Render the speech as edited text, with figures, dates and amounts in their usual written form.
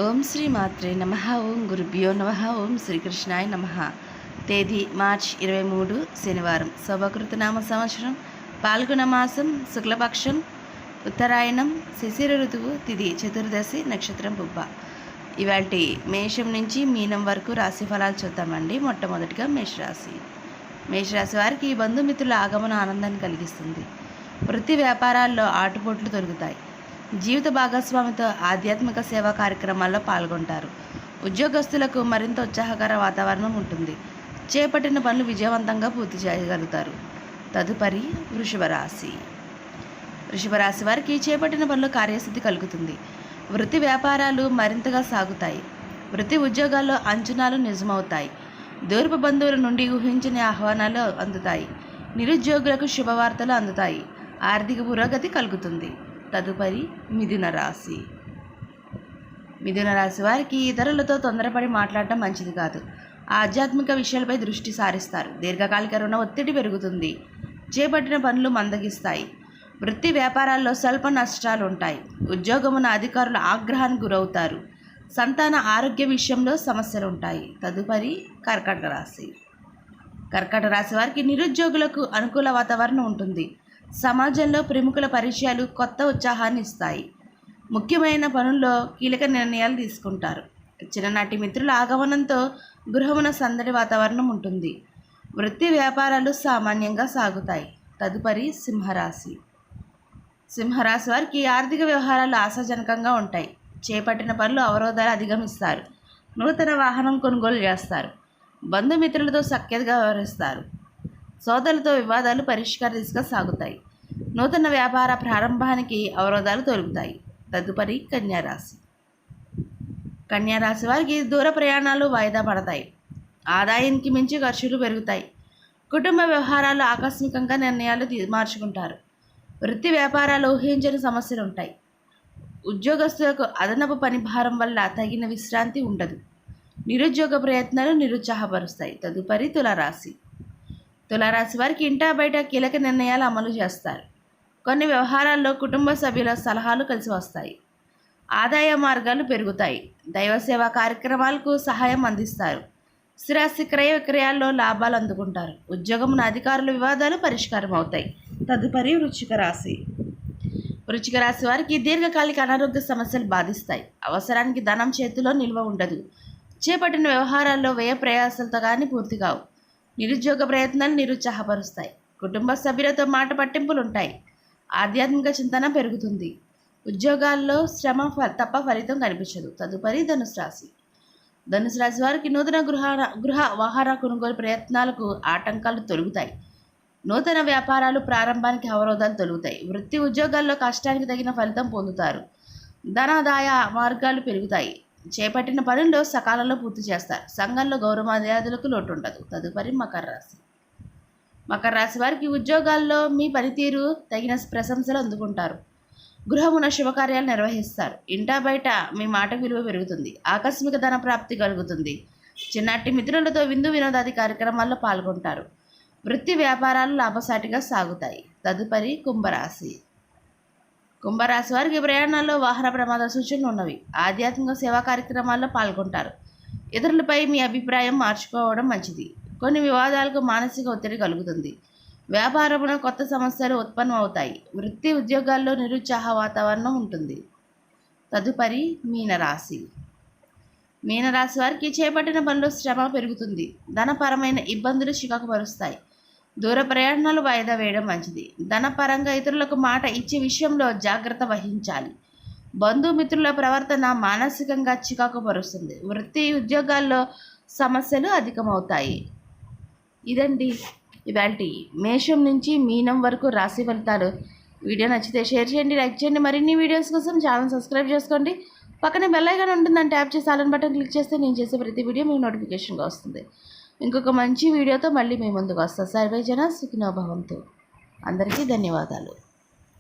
ఓం శ్రీ మాత్రే నమః. ఓం గురుభ్యో నమః. ఓం శ్రీకృష్ణాయ నమః. తేదీ మార్చ్ 23 శనివారం. శోభకృతనామ సంవత్సరం పాల్గొన మాసం శుక్లపక్షం ఉత్తరాయణం శిశిర ఋతువు తిథి చతుర్దశి నక్షత్రం పుబ్బ. ఇవాల్టి మేషం నుంచి మీనం వరకు రాశి ఫలాలు చూద్దామండి. మొట్టమొదటిగా మేషరాశి వారికి బంధుమిత్రుల ఆగమన ఆనందాన్ని కలిగిస్తుంది. వృత్తి వ్యాపారాల్లో ఆటుపోట్లు దొరుకుతాయి. జీవిత భాగస్వామితో ఆధ్యాత్మిక సేవా కార్యక్రమాల్లో పాల్గొంటారు. ఉద్యోగస్తులకు మరింత ఉత్సాహకర వాతావరణం ఉంటుంది. చేపట్టిన పనులు విజయవంతంగా పూర్తి చేయగలుగుతారు. తదుపరి వృషభ రాశి వారికి చేపట్టిన పనులు కార్యసిద్ధి కలుగుతుంది. వృత్తి వ్యాపారాలు మరింతగా సాగుతాయి. వృత్తి ఉద్యోగాల్లో అంచనాలు నిజమవుతాయి. దూరపు బంధువుల నుండి ఊహించిన ఆహ్వానాలు అందుతాయి. నిరుద్యోగులకు శుభవార్తలు అందుతాయి. ఆర్థిక పురోగతి కలుగుతుంది. తదుపరి మిథున రాశి వారికి ఇతరులతో తొందరపడి మాట్లాడటం మంచిది కాదు. ఆధ్యాత్మిక విషయాలపై దృష్టి సారిస్తారు. దీర్ఘకాలిక రుణ ఒత్తిడి పెరుగుతుంది. చేపట్టిన పనులు మందగిస్తాయి. వృత్తి వ్యాపారాల్లో స్వల్ప నష్టాలు ఉంటాయి. ఉద్యోగమున అధికారుల ఆగ్రహానికి గురవుతారు. సంతాన ఆరోగ్య విషయంలో సమస్యలు ఉంటాయి. తదుపరి కర్కాటక రాశి వారికి నిరుద్యోగులకు అనుకూల వాతావరణం ఉంటుంది. సమాజంలో ప్రముఖుల పరిచయాలు కొత్త ఉత్సాహాన్ని ఇస్తాయి. ముఖ్యమైన పనుల్లో కీలక నిర్ణయాలు తీసుకుంటారు. చిన్ననాటి మిత్రుల ఆగమనంతో గృహమున సందడి వాతావరణం ఉంటుంది. వృత్తి వ్యాపారాలు సామాన్యంగా సాగుతాయి. తదుపరి సింహరాశి వారికి ఆర్థిక వ్యవహారాలు ఆశాజనకంగా ఉంటాయి. చేపట్టిన పనులు అవరోధాలు అధిగమిస్తారు. నూతన వాహనం కొనుగోలు చేస్తారు. బంధుమిత్రులతో సఖ్యతగా వ్యవహరిస్తారు. సోదరులతో వివాదాలు పరిష్కార దిశగా సాగుతాయి. నూతన వ్యాపార ప్రారంభానికి అవరోధాలు తొలగుతాయి. తదుపరి కన్యారాశి వారికి దూర ప్రయాణాలు వాయిదా పడతాయి. ఆదాయానికి మించి ఖర్చులు పెరుగుతాయి. కుటుంబ వ్యవహారాలు ఆకస్మికంగా నిర్ణయాలు మార్చుకుంటారు. వృత్తి వ్యాపారాలు ఊహించని సమస్యలు ఉంటాయి. ఉద్యోగస్తులకు అదనపు పని భారం వల్ల తగిన విశ్రాంతి ఉండదు. నిరుద్యోగ ప్రయత్నాలు నిరుత్సాహపరుస్తాయి. తదుపరి తులారాశి వారికి ఇంటా బయట కీలక నిర్ణయాలు అమలు చేస్తారు. కొన్ని వ్యవహారాల్లో కుటుంబ సభ్యుల సలహాలు కలిసి వస్తాయి. ఆదాయ మార్గాలు పెరుగుతాయి. దైవ సేవా కార్యక్రమాలకు సహాయం అందిస్తారు. స్థిరాస్తి క్రయ విక్రయాల్లో లాభాలు అందుకుంటారు. ఉద్యోగమున అధికారుల వివాదాలు పరిష్కారం అవుతాయి. తదుపరి వృశ్చిక రాశి వారికి దీర్ఘకాలిక అనారోగ్య సమస్యలు బాధిస్తాయి. అవసరానికి ధనం చేతిలో నిల్వ ఉండదు. చేపట్టిన వ్యవహారాల్లో వ్యయ ప్రయాసాలతో కానీ పూర్తి కావు. నిరుద్యోగ ప్రయత్నాలు నిరుత్సాహపరుస్తాయి. కుటుంబ సభ్యులతో మాట పట్టింపులు ఉంటాయి. ఆధ్యాత్మిక చింతన పెరుగుతుంది. ఉద్యోగాల్లో శ్రమ తప్ప ఫలితం కనిపించదు. తదుపరి ధనుసు రాశి వారికి నూతన గృహ వాహన కొనుగోలు ప్రయత్నాలకు ఆటంకాలు తొలగుతాయి. నూతన వ్యాపారాలు ప్రారంభానికి అవరోధాలు తొలగుతాయి. వృత్తి ఉద్యోగాల్లో కష్టానికి తగిన ఫలితం పొందుతారు. ధనాదాయ మార్గాలు పెరుగుతాయి. చేపట్టిన పనుల్లో సకాలంలో పూర్తి చేస్తారు. సంఘంలో గౌరవ మర్యాదలకు లోటు ఉండదు. తదుపరి మకర రాశి వారికి ఉద్యోగాల్లో మీ పనితీరు తగిన ప్రశంసలు అందుకుంటారు. గృహమున శుభకార్యాలు నిర్వహిస్తారు. ఇంటా బయట మీ మాటకు విలువ పెరుగుతుంది. ఆకస్మిక ధన ప్రాప్తి కలుగుతుంది. చిన్నటి మిత్రులతో విందు వినోదాది కార్యక్రమాల్లో పాల్గొంటారు. వృత్తి వ్యాపారాలు లాభసాటిగా సాగుతాయి. తదుపరి కుంభరాశి వారికి ప్రయాణాల్లో వాహన ప్రమాద సూచనలు ఉన్నవి. ఆధ్యాత్మిక సేవా కార్యక్రమాల్లో పాల్గొంటారు. ఇతరులపై మీ అభిప్రాయం మార్చుకోవడం మంచిది. కొన్ని వివాదాలకు మానసిక ఒత్తిడి కలుగుతుంది. వ్యాపారమున కొత్త సమస్యలు ఉత్పన్నం అవుతాయి. వృత్తి ఉద్యోగాల్లో నిరుత్సాహ వాతావరణం ఉంటుంది. తదుపరి మీనరాశి వారికి చేపట్టిన పనులు శ్రమ పెరుగుతుంది. ధనపరమైన ఇబ్బందులు చికాకు పరుస్తాయి. దూర ప్రయాణాలు వాయిదా వేయడం మంచిది. ధనపరంగా ఇతరులకు మాట ఇచ్చే విషయంలో జాగ్రత్త వహించాలి. బంధుమిత్రుల ప్రవర్తన మానసికంగా చికాకు పరుస్తుంది. వృత్తి ఉద్యోగాల్లో సమస్యలు అధికమవుతాయి. ఇదండి ఇవాల్టి మేషం నుంచి మీనం వరకు రాశి ఫలితాలు. వీడియో నచ్చితే షేర్ చేయండి, లైక్ చేయండి. మరిన్ని వీడియోస్ కోసం ఛానల్ సబ్స్క్రైబ్ చేసుకోండి. పక్కనే బెల్ ఐకాన్ ఉంటుందని ట్యాప్ చేసి ఆల్ బటన్ క్లిక్ చేస్తే నేను చేసే ప్రతి వీడియో మీకు నోటిఫికేషన్గా వస్తుంది. ఇంకొక మంచి వీడియోతో మళ్ళీ మీ ముందుకు వస్తా. సర్వే జన సుఖినో భవంతు. అందరికీ ధన్యవాదాలు.